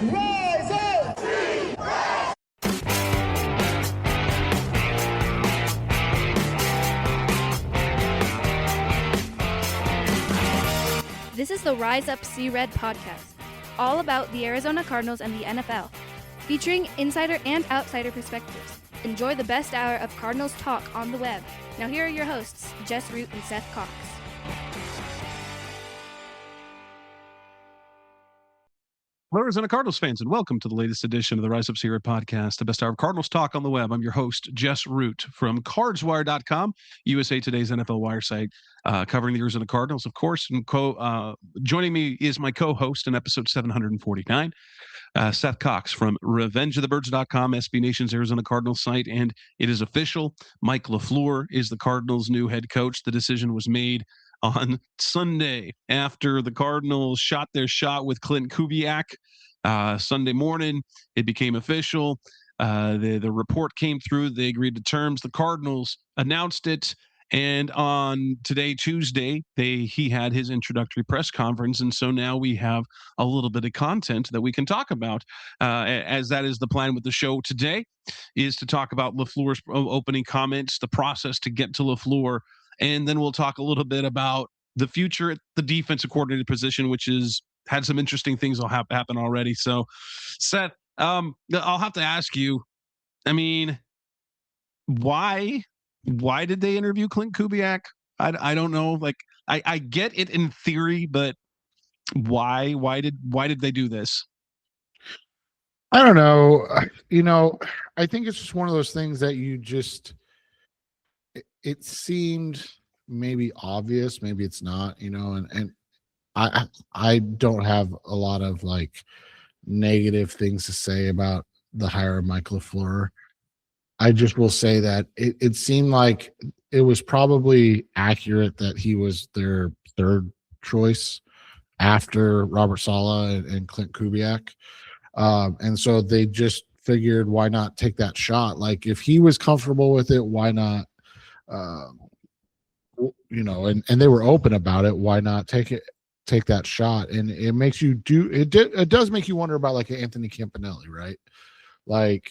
Rise up! This is the Rise Up See Red podcast, all about the Arizona Cardinals and the NFL, featuring insider and outsider perspectives. Enjoy the best hour of Cardinals talk on the web. Now here are your hosts, Jess Root and Seth Cox. Hello, Arizona Cardinals fans, and welcome to the latest edition of the Rise Up See Red podcast, the best hour of Cardinals talk on the web. I'm your host, Jess Root from CardsWire.com, USA Today's NFL Wire site, covering the Arizona Cardinals, of course. And joining me is my co-host in episode 749, Seth Cox from RevengeOfTheBirds.com, SB Nation's Arizona Cardinals site, and it is official. Mike LaFleur is the Cardinals' new head coach. The decision was made on Sunday after the Cardinals shot their shot with Clint Kubiak. Sunday morning, it became official. The report came through. They agreed to terms. The Cardinals announced it. And on today, Tuesday, he had his introductory press conference. And so now we have a little bit of content that we can talk about, as that is the plan with the show today, is to talk about LaFleur's opening comments, the process to get to LaFleur. And then we'll talk a little bit about the future at the defensive coordinator position, which is had some interesting things will happen already. So, Seth, I'll have to ask you, I mean, why did they interview Clint Kubiak? I don't know. Like, I get it in theory, but why did they do this? I don't know. I think it's just one of those things that it seemed maybe obvious, maybe it's not, and I don't have a lot of like negative things to say about the hire of Mike LaFleur. I just will say that it seemed like it was probably accurate that he was their third choice after Robert Saleh and Clint Kubiak. And so they just figured, why not take that shot? Like, if he was comfortable with it, why not? And they were open about it. Why not take that shot? And it makes you it does make you wonder about like Anthony Campanelli, right? Like,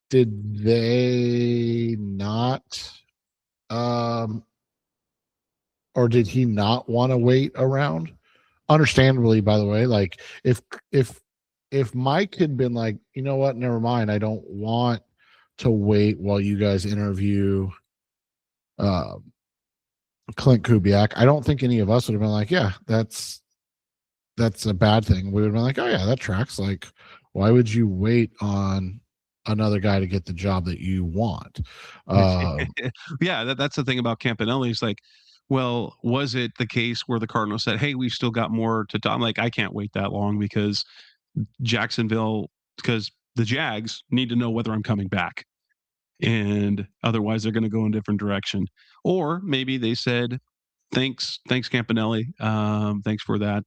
did they not, or did he not want to wait around? Understandably, by the way, like if Mike had been like, you know what, never mind, I don't want to wait while you guys interview Clint Kubiak, I don't think any of us would have been like, yeah, that's a bad thing. We would have been like, oh yeah, that tracks. Like, why would you wait on another guy to get the job that you want? Yeah, that's the thing about Campanelli. It's like, well, was it the case where the Cardinals said, hey, we've still got more to do? I'm like, I can't wait that long because the Jags need to know whether I'm coming back. And otherwise they're going to go in a different direction. Or maybe they said, thanks Campanelli, thanks for that,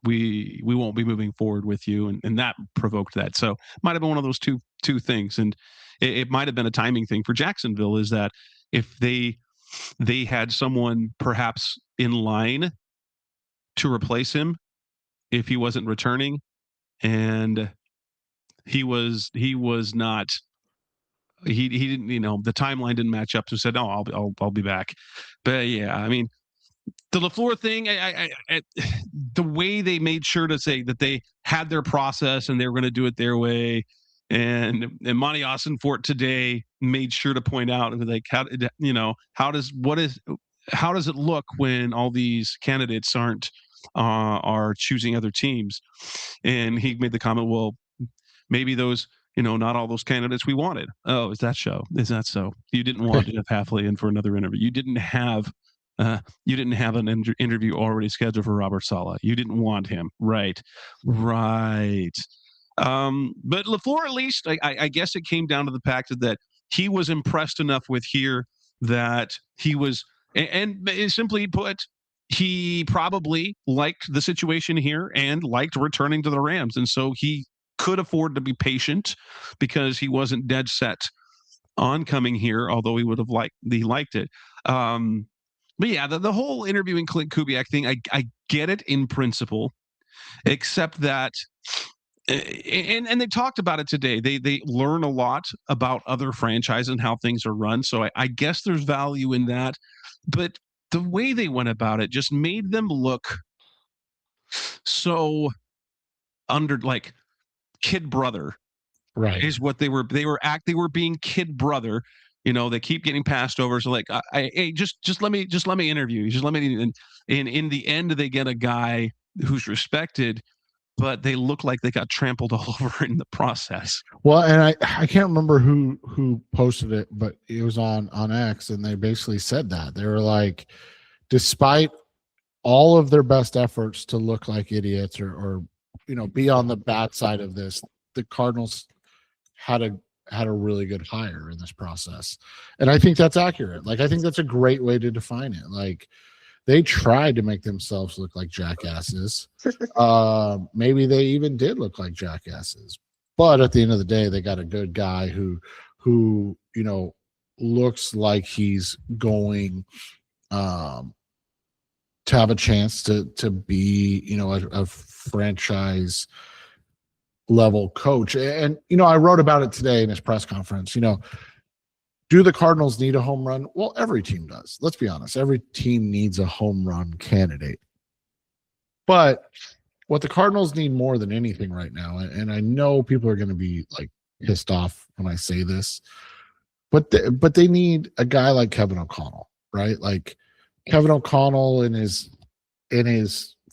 we won't be moving forward with you, and that provoked that. So might have been one of those two things. And it might have been a timing thing for Jacksonville, is that if they had someone perhaps in line to replace him if he wasn't returning, and he was not, he didn't, the timeline didn't match up, so said, no, I'll be back. But yeah, I mean, the LaFleur thing, the way they made sure to say that they had their process and they were going to do it their way, and Monty Ossenfort today made sure to point out, like, how does it look when all these candidates are choosing other teams? And he made the comment, well, maybe those, not all those candidates we wanted. Oh, is that so? You didn't want Jeff Hafley in for another interview. You didn't have an interview already scheduled for Robert Saleh. You didn't want him. Right. But LaFleur, at least, I guess it came down to the fact that he was impressed enough with here that he was, and simply put, he probably liked the situation here and liked returning to the Rams. And so he could afford to be patient because he wasn't dead set on coming here, although he liked it. But yeah, the whole interviewing Clint Kubiak thing, I get it in principle, except that and they talked about it today. They learn a lot about other franchises and how things are run. So I guess there's value in that. But the way they went about it just made them look so under like kid brother, Right. is what they were being kid brother. They keep getting passed over. So like, hey, just let me interview you. Just let me. And in the end, they get a guy who's respected, but they look like they got trampled all over in the process. Well, and I can't remember who posted it, but it was on X, and they basically said that they were like, despite all of their best efforts to look like idiots or be on the bad side of this, the Cardinals had a really good hire in this process. And I think that's accurate. Like, I think that's a great way to define it. Like, they tried to make themselves look like jackasses. Maybe they even did look like jackasses. But at the end of the day, they got a good guy who looks like he's going to have a chance to be, a franchise level coach. And, I wrote about it today in his press conference. Do the Cardinals need a home run? Well, every team does. Let's be honest. Every team needs a home run candidate. But what the Cardinals need more than anything right now, and I know people are going to be like pissed off when I say this, but they need a guy like Kevin O'Connell, right? Like Kevin O'Connell in his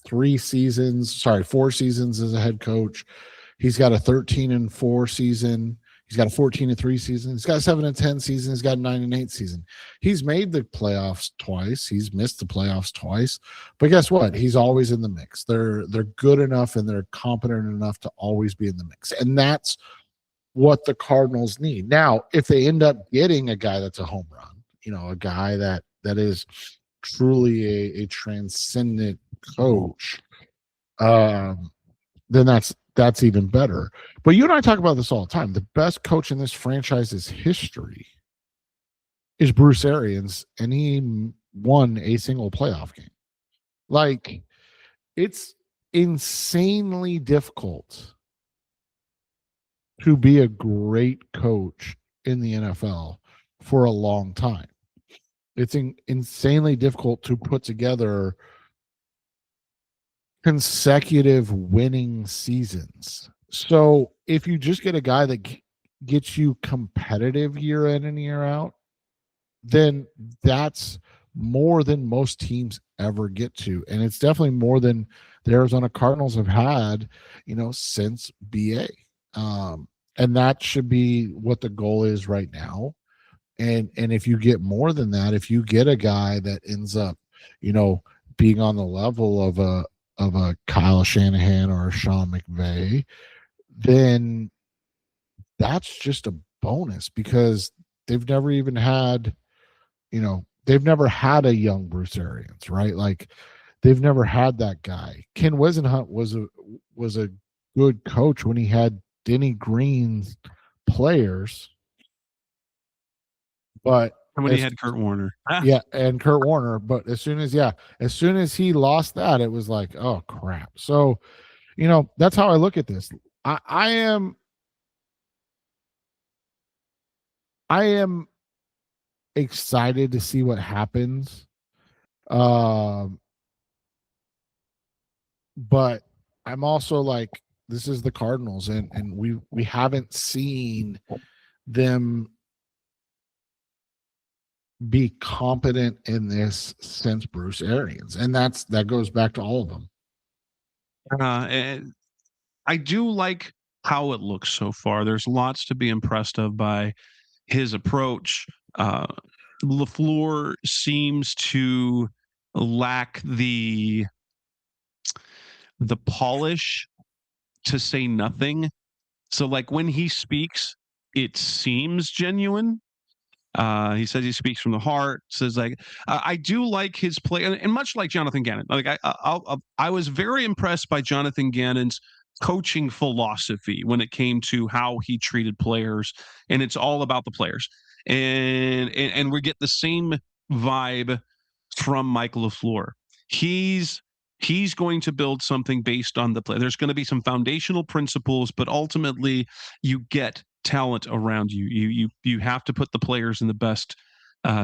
4 seasons as a head coach. He's got a 13-4 season. He's got a 14-3 season. He's got a 7-10 season. He's got a 9-8 season. He's made the playoffs twice. He's missed the playoffs twice. But guess what? He's always in the mix. They're good enough and they're competent enough to always be in the mix. And that's what the Cardinals need. Now, if they end up getting a guy that's a home run, a guy that is truly a transcendent coach, then that's even better. But you and I talk about this all the time. The best coach in this franchise's history is Bruce Arians, and he won a single playoff game. Like, it's insanely difficult to be a great coach in the NFL for a long time. It's insanely difficult to put together consecutive winning seasons. So if you just get a guy that gets you competitive year in and year out, then that's more than most teams ever get to. And it's definitely more than the Arizona Cardinals have had, since BA. And that should be what the goal is right now. And if you get more than that, if you get a guy that ends up, being on the level of a Kyle Shanahan or a Sean McVay, then that's just a bonus, because they've never even had, they've never had a young Bruce Arians, right? Like, they've never had that guy. Ken Wisenhunt was a good coach when he had Denny Green's players, but when he had Kurt Warner. Yeah, and Kurt Warner. But as soon as he lost that, it was like, oh crap. So, that's how I look at this. I am excited to see what happens. But I'm also like, this is the Cardinals, and we haven't seen them be competent in this since Bruce Arians, and that goes back to all of them. And I do like how it looks so far. There's lots to be impressed of by his approach. LaFleur seems to lack the polish to say nothing. So like when he speaks, it seems genuine. He says he speaks from the heart. Says like, I do like his play, and much like Jonathan Gannon. Like I was very impressed by Jonathan Gannon's coaching philosophy when it came to how he treated players, and it's all about the players. And we get the same vibe from Mike LaFleur. He's He's going to build something based on the play. There's going to be some foundational principles, but ultimately you get talent around you. You have to put the players in the best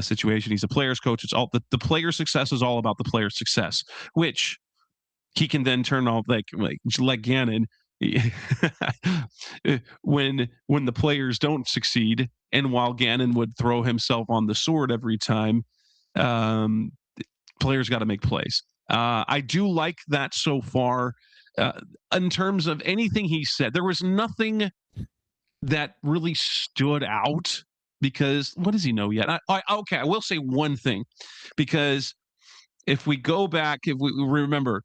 situation. He's a player's coach. It's all the player success is all about the player's success, which he can then turn off like Gannon. when the players don't succeed, and while Gannon would throw himself on the sword every time, players got to make plays. I do like that so far. In terms of anything he said, there was nothing that really stood out, because what does he know yet? Okay, I will say one thing, because if we go back, if we remember,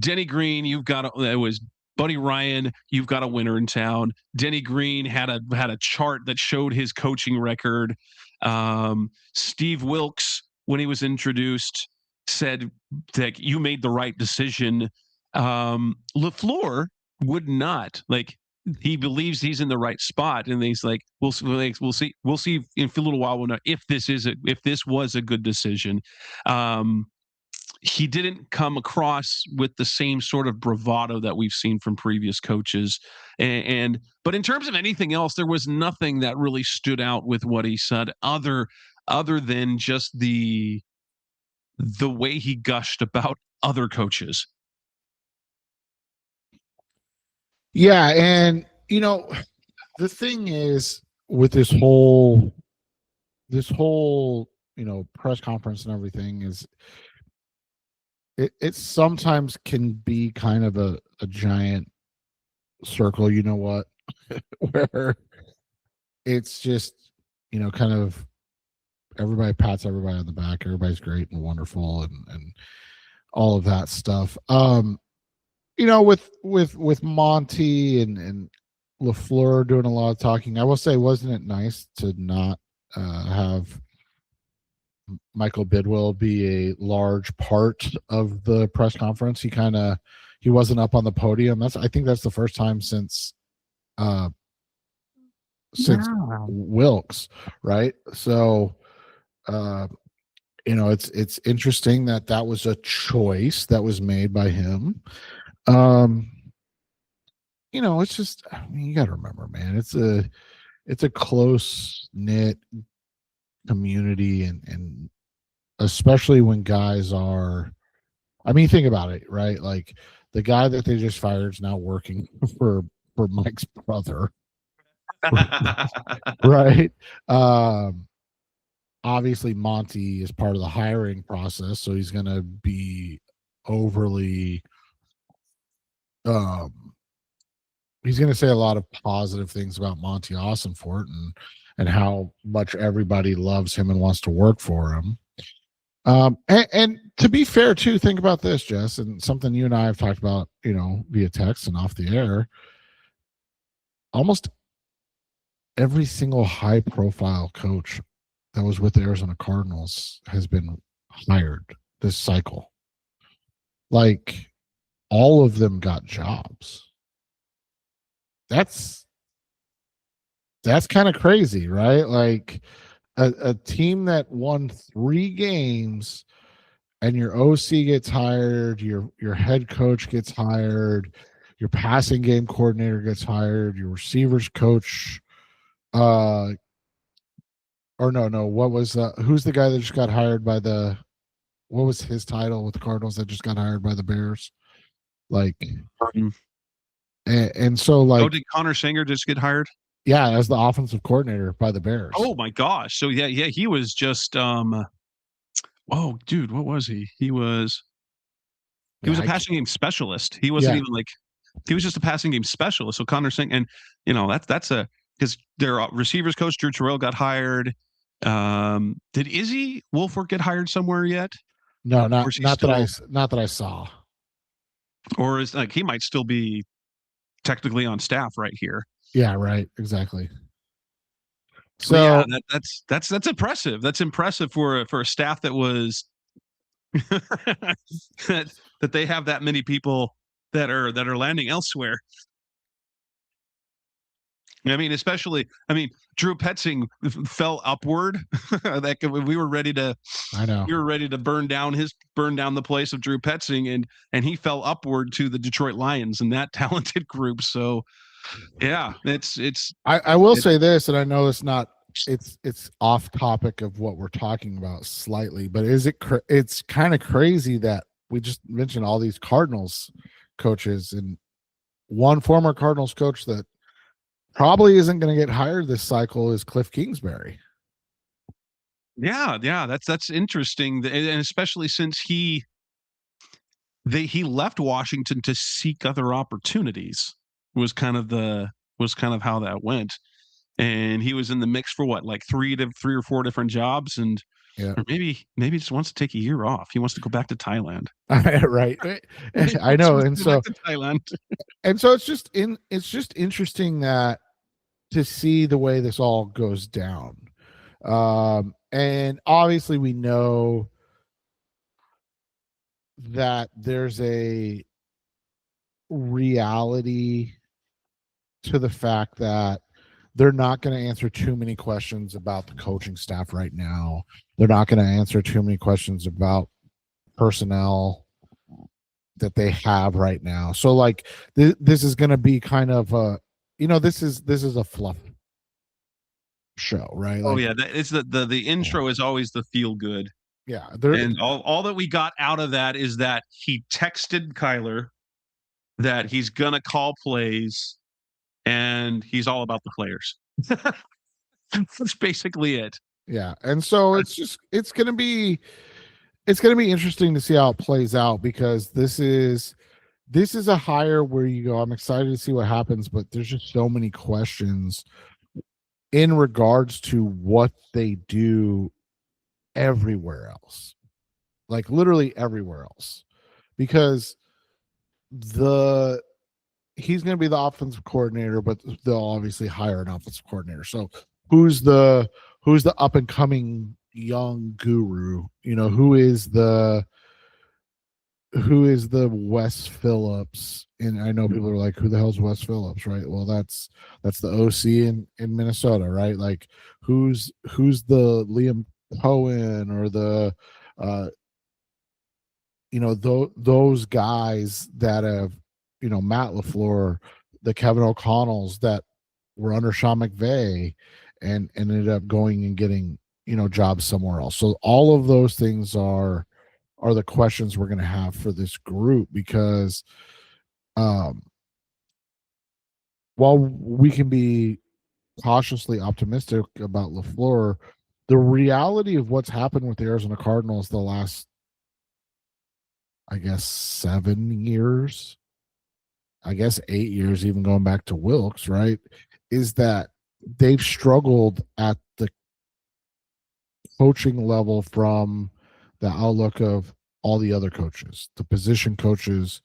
Denny Green, it was Buddy Ryan, you've got a winner in town. Denny Green had a chart that showed his coaching record. Steve Wilkes, when he was introduced, said that you made the right decision. LaFleur would not. He believes he's in the right spot, and he's like, we'll see in a little while. We'll know if this was a good decision. He didn't come across with the same sort of bravado that we've seen from previous coaches. But in terms of anything else, there was nothing that really stood out with what he said, other than just the way he gushed about other coaches. Yeah, and the thing is with this whole press conference and everything is it sometimes can be kind of a giant circle, where it's just kind of everybody pats everybody on the back, everybody's great and wonderful and all of that stuff. With Monty and LaFleur doing a lot of talking, I will say, wasn't it nice to not have Michael Bidwill be a large part of the press conference? He wasn't up on the podium. I think that's the first time since Wilkes, right? So it's interesting that was a choice that was made by him. It's just, you got to remember, man, it's a close knit community, and especially when guys are, think about it, right? Like the guy that they just fired is now working for Mike's brother, right? Obviously Monty is part of the hiring process, so he's going to be overly he's going to say a lot of positive things about Monty Ossenfort and how much everybody loves him and wants to work for him. And to be fair too, think about this, Jess, and something you and I have talked about, via text and off the air. Almost every single high profile coach that was with the Arizona Cardinals has been hired this cycle. Like all of them got jobs. That's kind of crazy, right? Like a team that won 3 games and your OC gets hired, your head coach gets hired, your passing game coordinator gets hired, your receivers coach, or no, what was who's the guy that just got hired by what was his title with the Cardinals that just got hired by the Bears? Like, and so like, did Connor Singer just get hired? Yeah, as the offensive coordinator by the Bears. Oh my gosh! So yeah, he was just oh, dude, what was he? He was a passing game specialist. He wasn't even he was just a passing game specialist. So Connor Singer, and that's because their receivers coach Drew Terrell got hired. Did Izzy Wolford get hired somewhere yet? No, not that I saw. Or is he might still be technically on staff right here. Yeah, right. Exactly. So yeah, that's impressive. That's impressive for a staff that was that they have that many people that are landing elsewhere. I mean, especially, Drew Petzing fell upward. We were ready to, I know. we were ready to burn down the place of Drew Petzing, and he fell upward to the Detroit Lions and that talented group. So, yeah, I will say this, and I know it's off topic of what we're talking about slightly, but it's kind of crazy that we just mentioned all these Cardinals coaches, and one former Cardinals coach that probably isn't going to get hired this cycle is Cliff Kingsbury. Yeah, that's interesting, and especially since he left Washington to seek other opportunities. Was kind of how that went, and he was in the mix for what, like three or four different jobs, and Yeah. or maybe just wants to take a year off. He wants to go back to Thailand. Right. I know, and so Thailand. And so it's just interesting that to see the way this all goes down. And obviously we know that there's a reality to the fact that they're not going to answer too many questions about the coaching staff right now. They're not going to answer too many questions about personnel that they have right now. So like this is going to be kind of a, this is a fluff show, right? Oh yeah, it's the intro is always the feel good. Yeah, and all that we got out of that is that he texted Kyler that he's gonna call plays, and he's all about the players. That's basically it. Yeah, and so it's gonna be interesting to see how it plays out, because this is a hire where you go, I'm excited to see what happens, but there's just so many questions in regards to what they do everywhere else, like literally everywhere else, because he's going to be the offensive coordinator, but they'll obviously hire an offensive coordinator. So who's the up and coming young guru? Who is the Wes Phillips? And I know people are like, who the hell's Wes Phillips, right? Well, that's the OC in Minnesota, right? Like who's the Liam Cohen or the those guys that have, Matt LaFleur, the Kevin O'Connells that were under Sean McVay and ended up going and getting, jobs somewhere else. So all of those things are the questions we're going to have for this group, because while we can be cautiously optimistic about LaFleur, the reality of what's happened with the Arizona Cardinals the last, I guess, 7 years, I guess 8 years, even going back to Wilkes, right, is that they've struggled at the coaching level from the outlook of all the other coaches, the position coaches,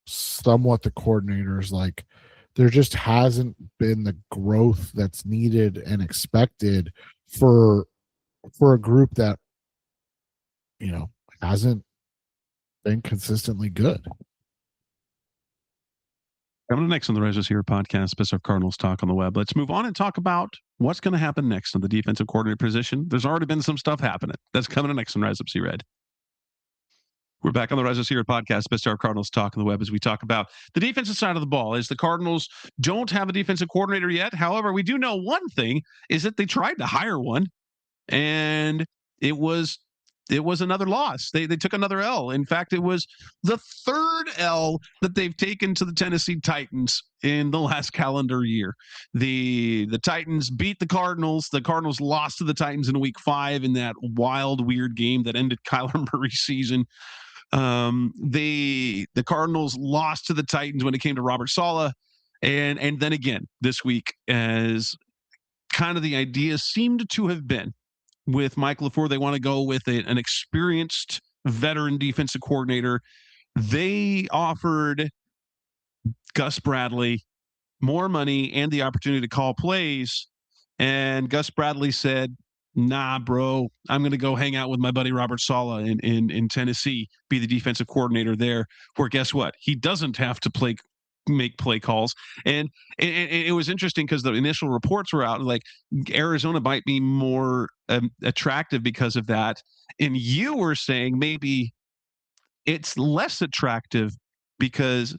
somewhat the coordinators. Like there just hasn't been the growth that's needed and expected for a group that, hasn't been consistently good. Coming next on the Res is Here podcast, specific Cardinals talk on the web. Let's move on and talk about what's going to happen next on the defensive coordinator position. There's already been some stuff happening. That's coming next on Res Up See Red. We're back on the Res is Here podcast, Best Our Cardinals talk on the web, as we talk about the defensive side of the ball. As the Cardinals don't have a defensive coordinator yet. However, we do know one thing is that they tried to hire one, and it was another loss. They took another L. In fact, it was the third L that they've taken to the Tennessee Titans in the last calendar year. The Titans beat the Cardinals. The Cardinals lost to the Titans in week 5 in that wild, weird game that ended Kyler Murray's season. The Cardinals lost to the Titans when it came to Robert Saleh. And then again this week, as kind of the idea seemed to have been with Mike LaFleur, they want to go with an experienced veteran defensive coordinator. They offered Gus Bradley more money and the opportunity to call plays. And Gus Bradley said, nah, bro, I'm going to go hang out with my buddy Robert Saleh in Tennessee, be the defensive coordinator there, where guess what? He doesn't have to play make play calls. And it was interesting because the initial reports were out like Arizona might be more attractive because of that. And you were saying maybe it's less attractive because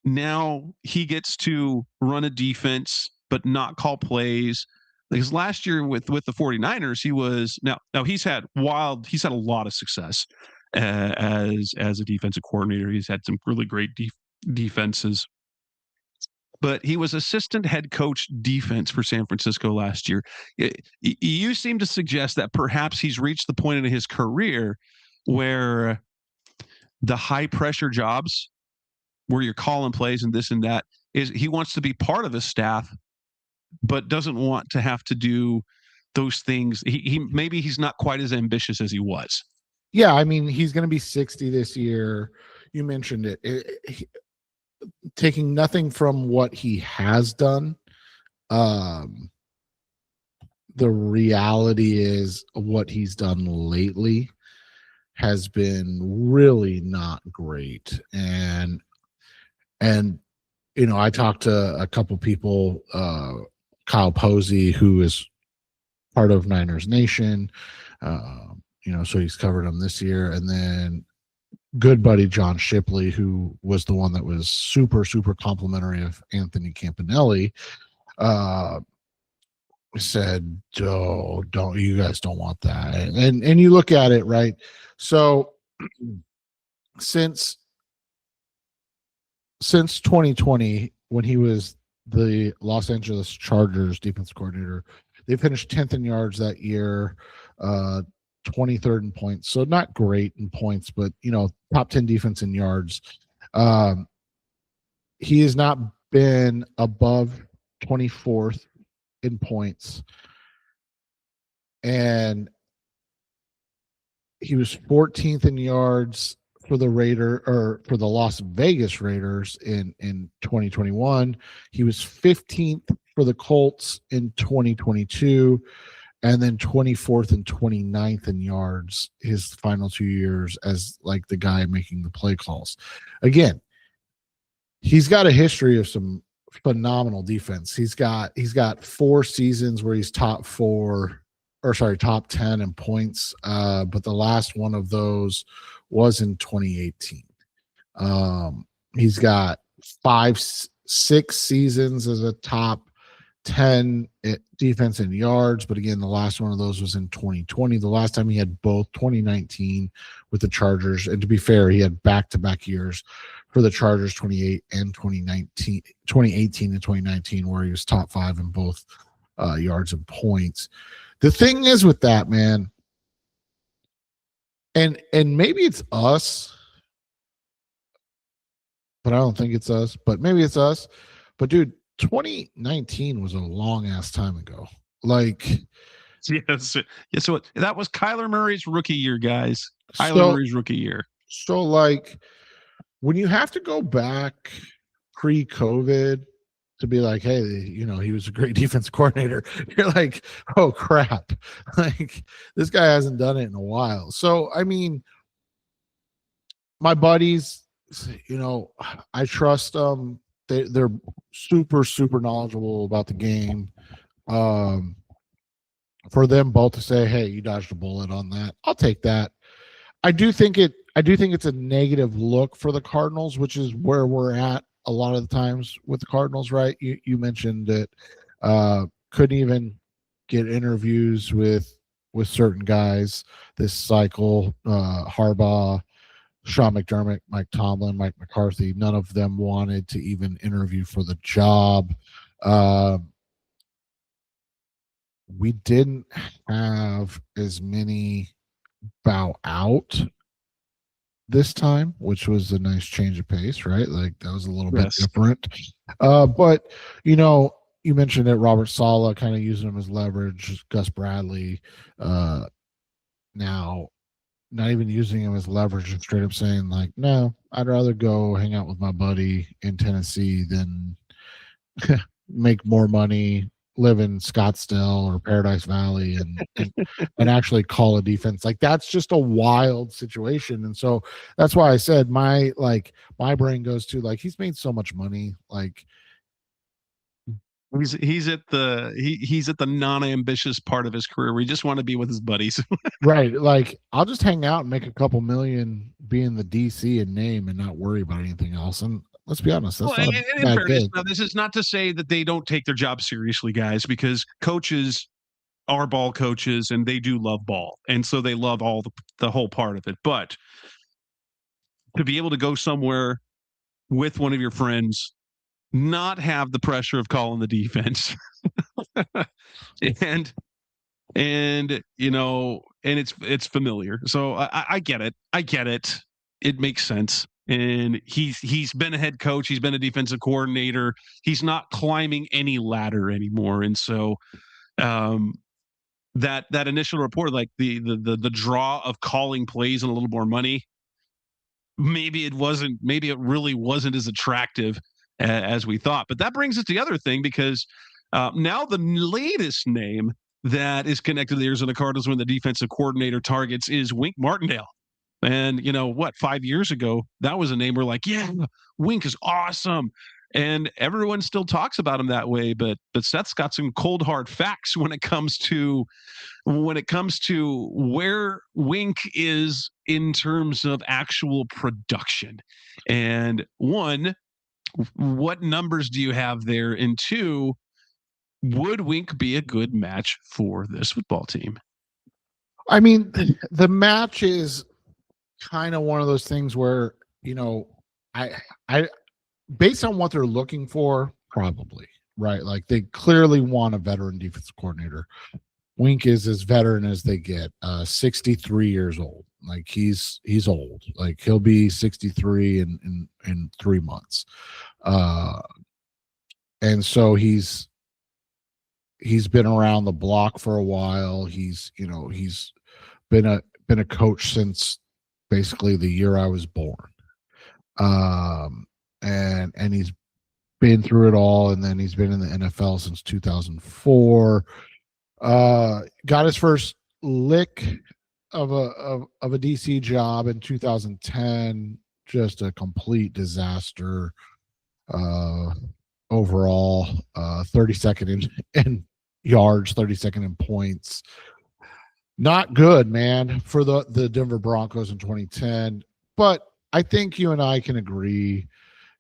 now he gets to run a defense but not call plays. Because last year with the 49ers, he was now he's had a lot of success as a defensive coordinator. He's had some really great defenses, but he was assistant head coach defense for San Francisco last year. You seem to suggest that perhaps he's reached the point in his career where the high pressure jobs where you're calling plays and this and that is he wants to be part of a staff, but doesn't want to have to do those things. Maybe he's not quite as ambitious as he was. Yeah. I mean, he's going to be 60 this year. You mentioned it. Taking nothing from what he has done. The reality is what he's done lately has been really not great. And I talked to a couple people, Kyle Posey, who is part of Niners Nation, so he's covered him this year. And then good buddy John Shipley, who was the one that was super, super complimentary of Anthony Campanelli, said, "Oh, you guys don't want that." And you look at it, right? So since 2020, when he was the Los Angeles Chargers defense coordinator, they finished 10th in yards that year, 23rd in points. So not great in points, but top 10 defense in yards. He has not been above 24th in points, and he was 14th in yards for the Las Vegas Raiders in 2021. He was 15th for the Colts in 2022, and then 24th and 29th in yards his final 2 years as like the guy making the play calls. Again, he's got a history of some phenomenal defense. He's got 4 seasons where he's top 10 in points, but the last one of those was in 2018. He's got 6 seasons as a top 10 defense in yards, but again, the last one of those was in 2020. The last time he had both 2019 with the Chargers, and to be fair, he had back-to-back years for the Chargers, 2018 and 2019, where he was top 5 in both yards and points. The thing is with that, man, and maybe it's us, but I don't think it's us, but maybe it's us. But dude, 2019 was a long ass time ago. Like, yes. Yeah, so that was Kyler Murray's rookie year, guys. Kyler Murray's rookie year. So like when you have to go back pre-COVID to be like, hey, he was a great defense coordinator, you're like, oh crap, like this guy hasn't done it in a while. So I mean, my buddies, I trust them. They're super, super knowledgeable about the game. For them both to say, hey, you dodged a bullet on that, I'll take that. I do think it's a negative look for the Cardinals, which is where we're at a lot of the times with the Cardinals, right? You mentioned that couldn't even get interviews with certain guys this cycle. Harbaugh, Sean McDermott, Mike Tomlin, Mike McCarthy, none of them wanted to even interview for the job. We didn't have as many bow out this time, which was a nice change of pace, right? Like that was a little bit different. But you mentioned that Robert Saleh kind of using him as leverage, Gus Bradley now not even using him as leverage and straight up saying like, no, I'd rather go hang out with my buddy in Tennessee than make more money live in Scottsdale or Paradise Valley and actually call a defense. Like, that's just a wild situation. And so that's why I said my brain goes to, like, he's made so much money. Like, he's at the non-ambitious part of his career where he just want to be with his buddies. right. Like, I'll just hang out and make a couple million being the DC in name and not worry about anything else. And let's be honest, that's not in that fairness, good. now, this is not to say that they don't take their job seriously, guys, because coaches are ball coaches and they do love ball. And so they love all the whole part of it. But to be able to go somewhere with one of your friends, not have the pressure of calling the defense and it's familiar. So I get it. It makes sense. And he's been a head coach. He's been a defensive coordinator. He's not climbing any ladder anymore. And so that initial report, like the draw of calling plays and a little more money, maybe it really wasn't as attractive as we thought. But that brings us to the other thing, because now the latest name that is connected to the Arizona Cardinals when the defensive coordinator targets is Wink Martindale. And 5 years ago, that was a name we're like, yeah, Wink is awesome. And everyone still talks about him that way. But Seth's got some cold hard facts when it comes to where Wink is in terms of actual production. And one, what numbers do you have there? And two, would Wink be a good match for this football team? I mean, the match is kind of one of those things where, I based on what they're looking for, probably, right? Like, they clearly want a veteran defensive coordinator. Wink is as veteran as they get, 63 years old. Like, he's old. Like, he'll be 63 in 3 months. And so he's been around the block for a while. He's been a coach since basically the year I was born. And he's been through it all, and then he's been in the NFL since 2004. Got his first lick of a DC job in 2010. Just a complete disaster overall. 32nd in yards, 32nd in points. Not good, man, for the Denver Broncos in 2010. But I think you and I can agree,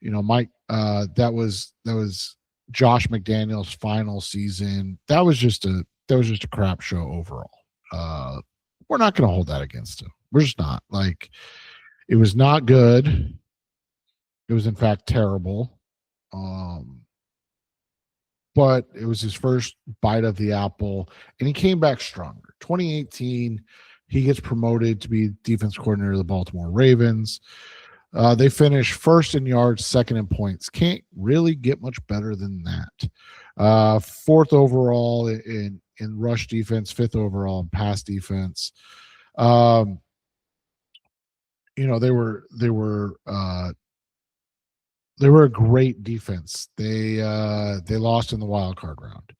Mike, that was Josh McDaniels' final season. That was just a crap show overall. We're not going to hold that against him. We're just not. Like, it was not good. It was, in fact, terrible. But it was his first bite of the apple, and he came back stronger. 2018, he gets promoted to be defense coordinator of the Baltimore Ravens. They finish first in yards, second in points. Can't really get much better than that. Fourth overall in rush defense, fifth overall in pass defense. They were a great defense. They lost in the wild card round.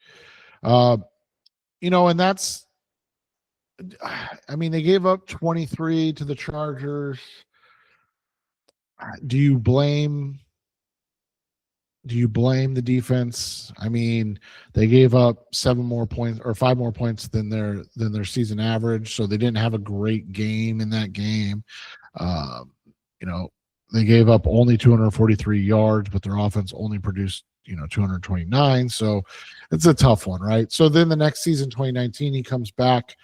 And that's, I mean, they gave up 23 to the Chargers. Do you blame the defense? I mean, they gave up 7 more points or 5 more points than their season average, so they didn't have a great game in that game. They gave up only 243 yards, but their offense only produced 229. So it's a tough one, right? So then the next season, 2019, he comes back.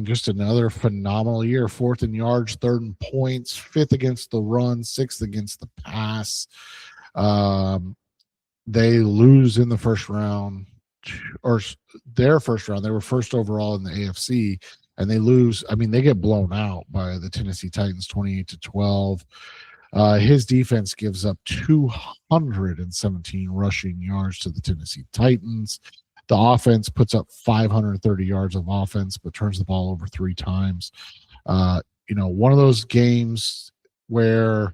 Just another phenomenal year. 4th in yards, 3rd in points, 5th against the run, 6th against the pass. They lose in the first round, or their first round. They were first overall in the AFC, and they lose. I mean, they get blown out by the Tennessee Titans, 28-12. His defense gives up 217 rushing yards to the Tennessee Titans. The offense puts up 530 yards of offense, but turns the ball over 3 times. One of those games where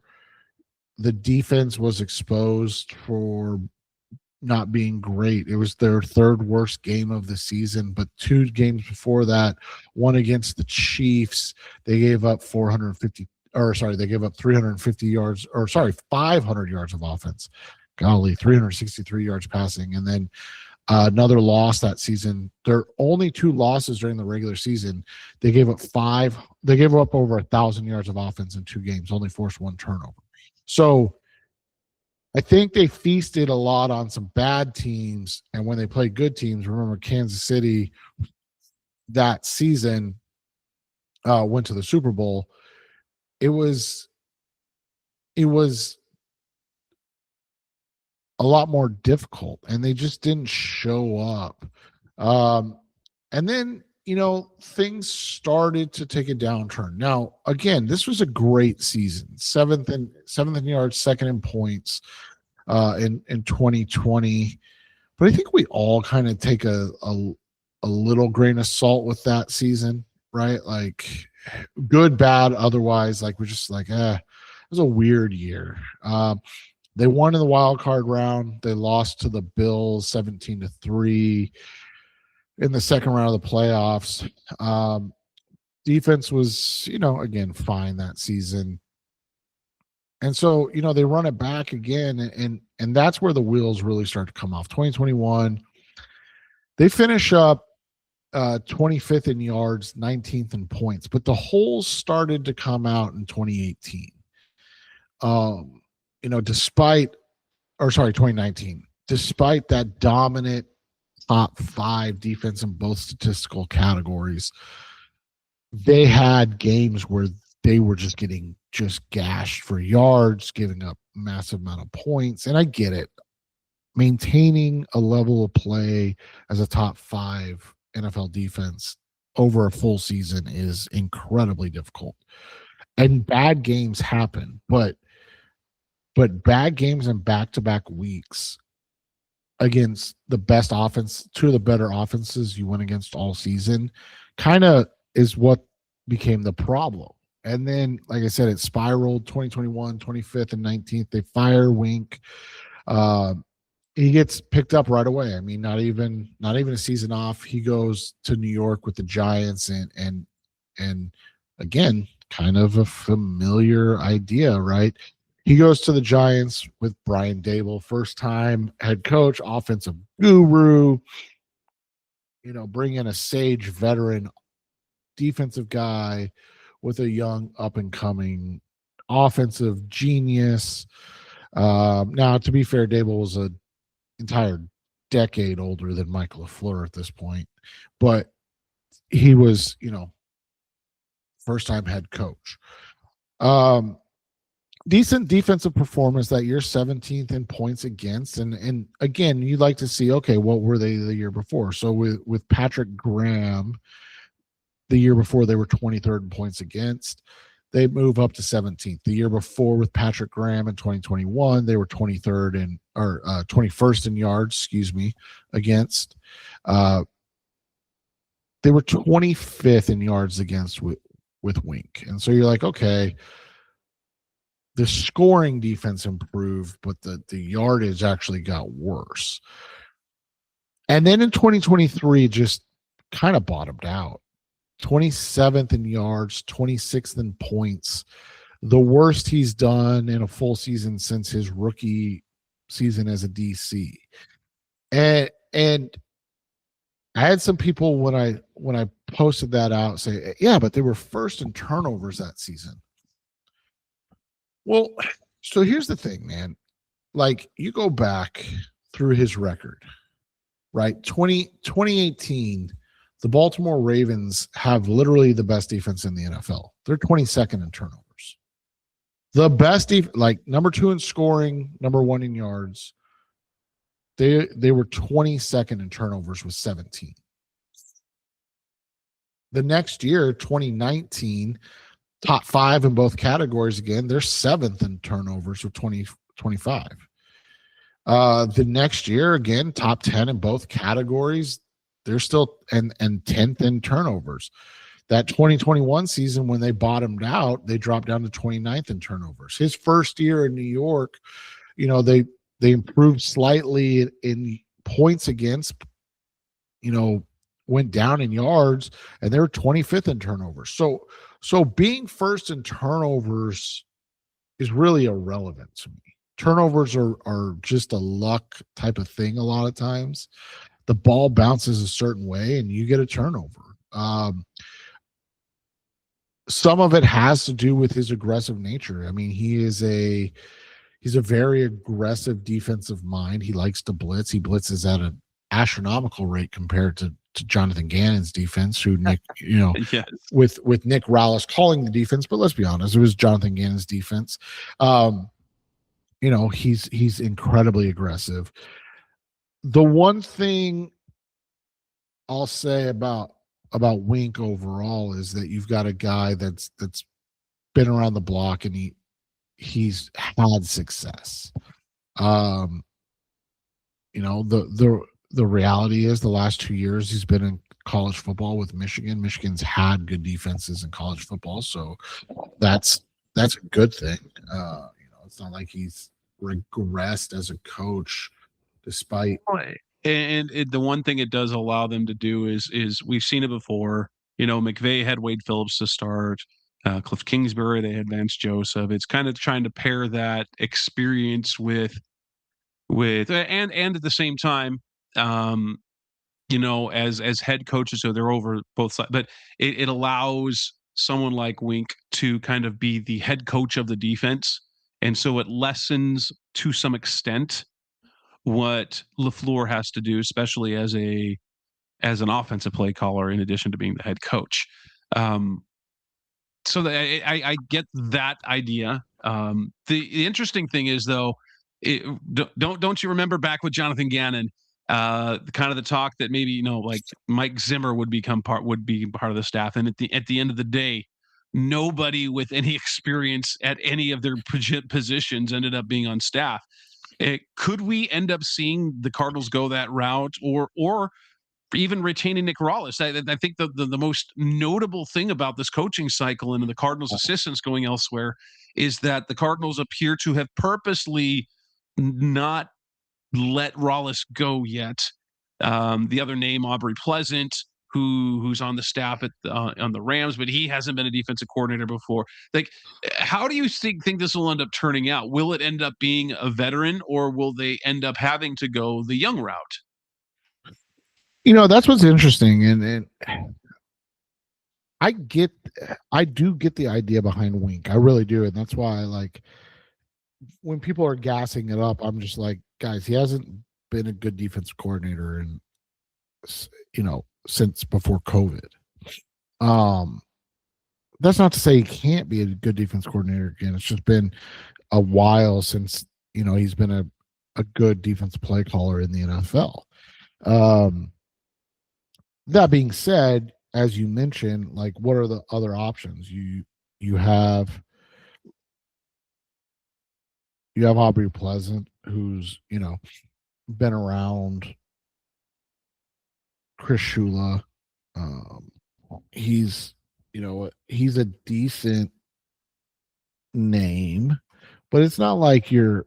the defense was exposed for not being great. It was their third worst game of the season, but 2 games before that, one against the Chiefs, they gave up 350 yards, 500 yards of offense. Golly, 363 yards passing. And then another loss that season. Their only 2 losses during the regular season, they gave up over 1,000 yards of offense in 2 games, only forced 1 turnover. So I think they feasted a lot on some bad teams, and when they played good teams, remember Kansas City that season went to the Super Bowl. It was a lot more difficult, and they just didn't show up. And then, things started to take a downturn. Now, again, this was a great season. Seventh in yards, second in points in 2020. But I think we all kind of take a little grain of salt with that season, right? Like good, bad, otherwise, like we're just like, it was a weird year. They won in the wild card round. They lost to the Bills 17-3 in the second round of the playoffs. Defense was, again, fine that season. And so, they run it back again, and that's where the wheels really start to come off. 2021, they finish up 25th in yards, 19th in points, but the holes started to come out in 2018. 2019, despite that dominant top 5 defense in both statistical categories, they had games where they were just getting gashed for yards, giving up massive amount of points. And I get it. Maintaining a level of play as a top 5 NFL defense over a full season is incredibly difficult. And bad games happen, but bad games in back-to-back weeks against the best offense, 2 of the better offenses you went against all season, kind of is what became the problem. And then, like I said, it spiraled. 2021, 25th and 19th. They fire Wink. He gets picked up right away. I mean, not even a season off. He goes to New York with the Giants, and again, kind of a familiar idea, right? He goes to the Giants with Brian Dable, first time head coach, offensive guru, bring in a sage veteran defensive guy with a young up-and-coming offensive genius. Now, to be fair, Dable was an entire decade older than Mike LaFleur at this point, but he was, first-time head coach. Decent defensive performance that year, 17th in points against. And again, you'd like to see, okay, what were they the year before? So with Patrick Graham, the year before they were 23rd in points against. They move up to 17th. The year before with Patrick Graham in 2021, they were 21st in yards, against. They were 25th in yards against with Wink. And so you're like, okay, the scoring defense improved, but the yardage actually got worse. And then in 2023, just kind of bottomed out. 27th in yards, 26th in points. The worst he's done in a full season since his rookie season as a DC. And I had some people when I posted that out say, yeah, but they were first in turnovers that season. Well, so here's the thing, man. Like, you go back through his record, right? 2018, the Baltimore Ravens have literally the best defense in the NFL. They're 22nd in turnovers. The best, number 2 in scoring, number 1 in yards. They were 22nd in turnovers with 17. The next year, 2019, top 5 in both categories again. They're 7th in turnovers with 25. The next year, again, top 10 in both categories. They're still and 10th in turnovers. That 2021 season, when they bottomed out, they dropped down to 29th in turnovers. His first year in New York, They improved slightly in points against, went down in yards, and they're 25th in turnovers. So being first in turnovers is really irrelevant to me. Turnovers are just a luck type of thing a lot of times. The ball bounces a certain way and you get a turnover. Some of it has to do with his aggressive nature. I mean, he's a very aggressive defensive mind. He likes to blitz. He blitzes at an astronomical rate compared to Jonathan Gannon's defense, who Nick, Yes. with Nick Rallis calling the defense, but let's be honest, it was Jonathan Gannon's defense. He's incredibly aggressive. The one thing I'll say about Wink overall is that you've got a guy that's been around the block and he's had success. The reality is the last 2 years he's been in college football with Michigan. Michigan's had good defenses in college football, so that's a good thing. It's not like he's regressed as a coach, despite. And the one thing it does allow them to do is we've seen it before. McVay had Wade Phillips to start. Cliff Kingsbury, they had Vance Joseph. It's kind of trying to pair that experience with and at the same time, as head coaches, so they're over both sides. But it allows someone like Wink to kind of be the head coach of the defense, and so it lessens to some extent what LaFleur has to do, especially as an offensive play caller, in addition to being the head coach. So I get that idea. The interesting thing is, though, don't you remember back with Jonathan Gannon, kind of the talk that maybe like Mike Zimmer would be part of the staff, and at the end of the day, nobody with any experience at any of their positions ended up being on staff. Could we end up seeing the Cardinals go that route, or even retaining Nick Rallis? I think the most notable thing about this coaching cycle and the Cardinals assistants going elsewhere is that the Cardinals appear to have purposely not let Rallis go yet. The other name, Aubrey Pleasant, who's on the staff on the Rams, but he hasn't been a defensive coordinator before. Like, how do you think this will end up turning out? Will it end up being a veteran, or will they end up having to go the young route? That's what's interesting, and I do get the idea behind Wink. I really do, and that's why, like, when people are gassing it up, I'm just like, guys, he hasn't been a good defensive coordinator in since before COVID. That's not to say he can't be a good defense coordinator again. It's just been a while since he's been a good defensive play caller in the NFL. That being said, as you mentioned, like, what are the other options? You have Aubrey Pleasant, who's been around. Chris Shula, he's a decent name, but it's not like you're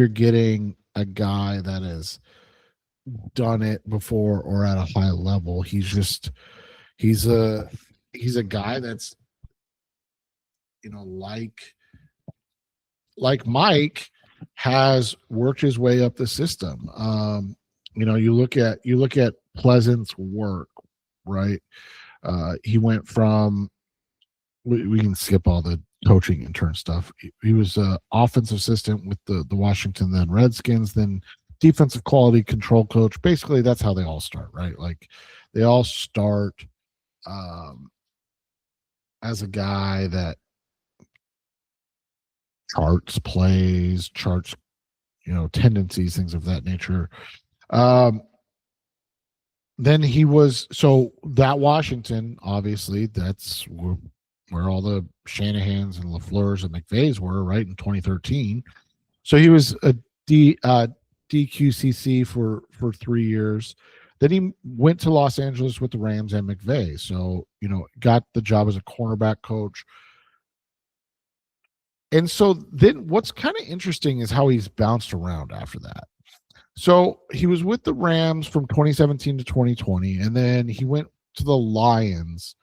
getting a guy that has done it before or at a high level. He's a guy that's like Mike has worked his way up the system. You look at Pleasant's work, right? He went from, we can skip all the coaching intern stuff. He was an offensive assistant with the Washington then Redskins, then defensive quality control coach. Basically, that's how they all start, right? Like, they all start as a guy that charts plays, charts tendencies, things of that nature. Then he was, so that Washington, obviously, that's where all the Shanahans and LaFleur's and McVays were, right, in 2013. So he was a DQCC for 3 years. Then he went to Los Angeles with the Rams and McVay. So, got the job as a cornerback coach. And so then what's kind of interesting is how he's bounced around after that. So he was with the Rams from 2017 to 2020, and then he went to the Lions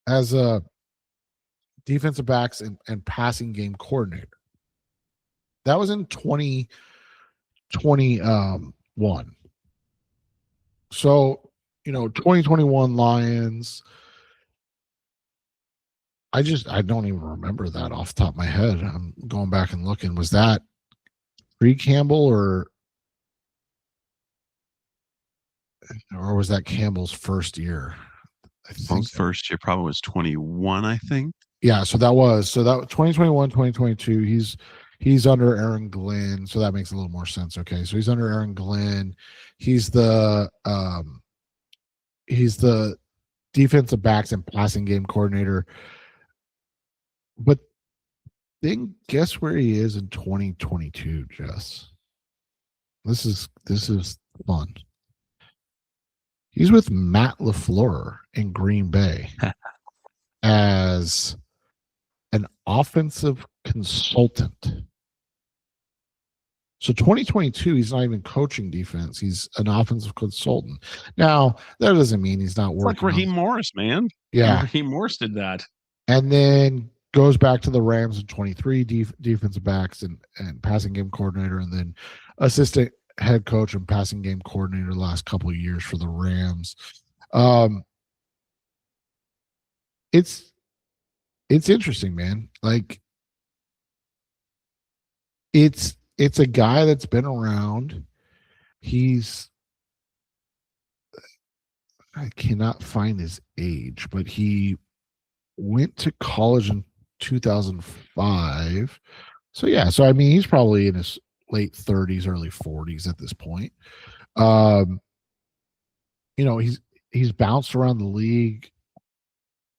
as a defensive backs and passing game coordinator. That was in 2021. So, 2021 Lions. I don't even remember that off the top of my head. I'm going back and looking. Was that pre-Campbell or was that Campbell's first year? I think first year probably was 21, I think. Yeah, so that was 2021, 2022. He's under Aaron Glenn, so that makes a little more sense. Okay, so he's under Aaron Glenn. He's the defensive backs and passing game coordinator. But then guess where he is in 2022, Jess? This is fun. He's with Matt LaFleur in Green Bay as an offensive consultant. So 2022, he's not even coaching defense. He's an offensive consultant. Now, that doesn't mean he's not working. It's like Raheem Morris, man. Yeah. Raheem Morris did that. And then goes back to the Rams in 23, defensive backs and passing game coordinator, and then assistant head coach and passing game coordinator the last couple of years for the Rams. It's interesting, man. Like it's a guy that's been around. I cannot find his age, but he went to college in 2005. So yeah, I mean he's probably in his late 30s, early 40s at this point. He's bounced around the league,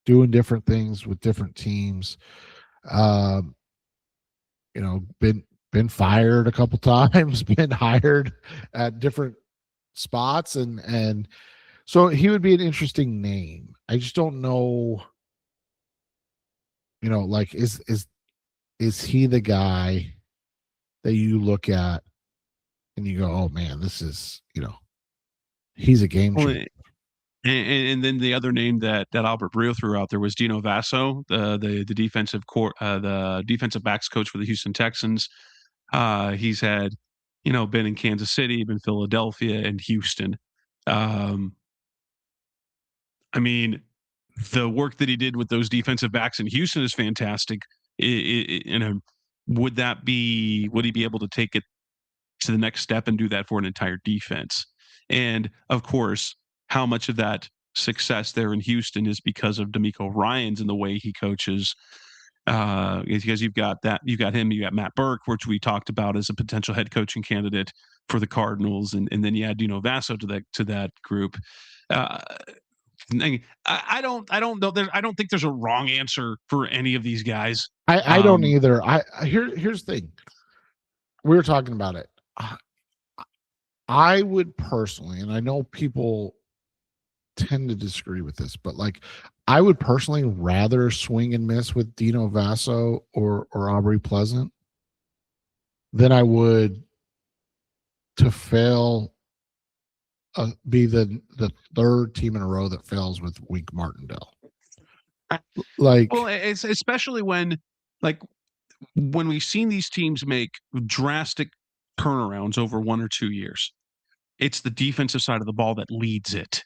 doing different things with different teams. Been fired a couple times, been hired at different spots, and so he would be an interesting name. I just don't know. Like is he the guy that you look at and you go, oh man, this is, he's a game changer. And then the other name that Albert Brio threw out there was Dino Vasso, the defensive the defensive backs coach for the Houston Texans. He's had, been in Kansas City, been Philadelphia, and Houston. I mean, the work that he did with those defensive backs in Houston is fantastic. Would he be able to take it to the next step and do that for an entire defense? And of course, how much of that success there in Houston is because of D'Amico Ryans and the way he coaches? Because you've got him, you got Matt Burke, which we talked about as a potential head coaching candidate for the Cardinals, and then you add Dino Vasso to that group. I don't know. I don't think there's a wrong answer for any of these guys. I don't either. Here's the thing. We were talking about it. I would personally, and I know people tend to disagree with this, but like I would personally rather swing and miss with Dino Vasso or Aubrey Pleasant than I would to fail be the third team in a row that fails with Wink Martindale. It's especially when we've seen these teams make drastic turnarounds over 1 or 2 years, it's the defensive side of the ball that leads it.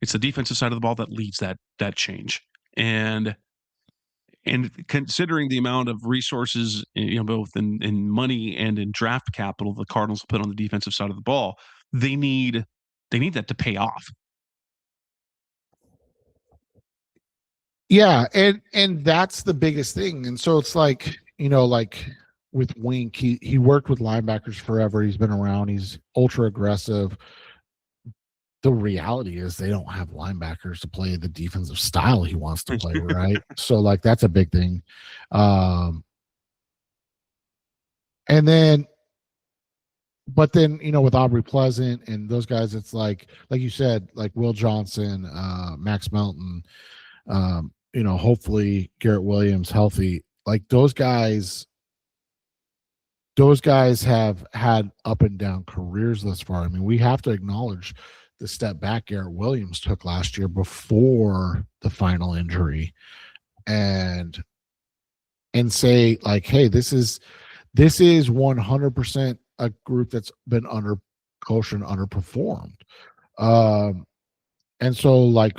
It's the defensive side of the ball that leads that change. And considering the amount of resources, both in money and in draft capital the Cardinals put on the defensive side of the ball, they need that to pay off. Yeah, and that's the biggest thing. And so it's like, like with Wink, he worked with linebackers forever. He's been around. He's ultra aggressive. The reality is they don't have linebackers to play the defensive style he wants to play, right? So like that's a big thing. And then but then, with Aubrey Pleasant and those guys, it's like you said, like Will Johnson, Max Melton, hopefully Garrett Williams healthy. Like those guys have had up and down careers thus far. I mean, we have to acknowledge the step back Garrett Williams took last year before the final injury, and say like, hey, this is 100% a group that's been under coached and underperformed. And so like,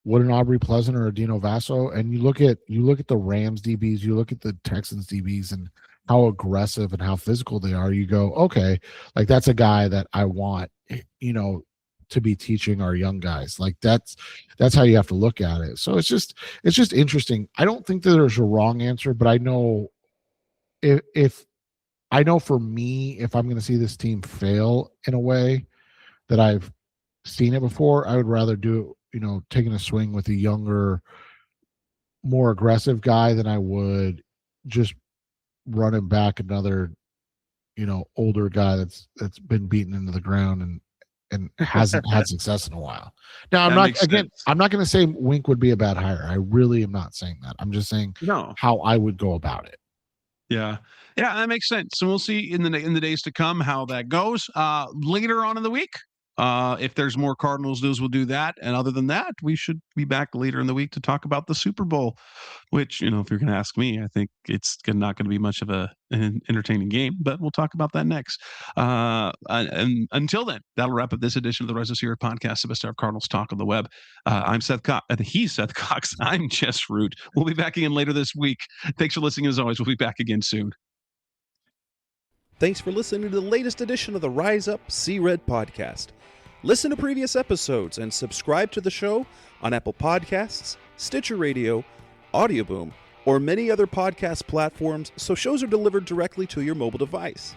what an Aubrey Pleasant or a Dino Vasso, and you look at the Rams DBs, you look at the Texans DBs and how aggressive and how physical they are, you go, okay, like that's a guy that I want, to be teaching our young guys. Like that's how you have to look at it. So it's just interesting. I don't think that there's a wrong answer, but I know if for me, if I'm going to see this team fail in a way that I've seen it before, I would rather do, taking a swing with a younger, more aggressive guy than I would just running back another, older guy that's been beaten into the ground and hasn't had success in a while. Now, I'm not going to say Wink would be a bad hire. I really am not saying that. I'm just saying how I would go about it. Yeah, that makes sense. So we'll see in the days to come how that goes. Later on in the week, if there's more Cardinals news, we'll do that. And other than that, we should be back later in the week to talk about the Super Bowl, which, if you're going to ask me, I think it's not going to be much of an entertaining game, but we'll talk about that next. And until then, that'll wrap up this edition of the Rise of Sierra podcast, the best of Cardinals talk on the web. I'm Seth Cox. He's Seth Cox. I'm Jess Root. We'll be back again later this week. Thanks for listening. As always, we'll be back again soon. Thanks for listening to the latest edition of the Rise Up, See Red podcast. Listen to previous episodes and subscribe to the show on Apple Podcasts, Stitcher Radio, Audioboom, or many other podcast platforms so shows are delivered directly to your mobile device.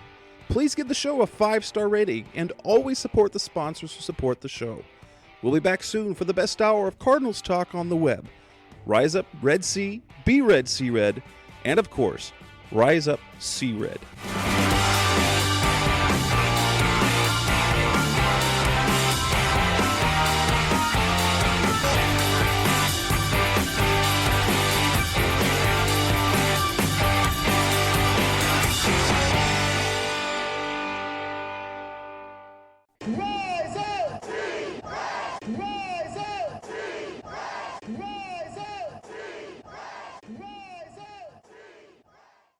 Please give the show a 5-star rating and always support the sponsors who support the show. We'll be back soon for the best hour of Cardinals talk on the web. Rise up, Red Sea, be red, see red, and of course, Rise up, see red.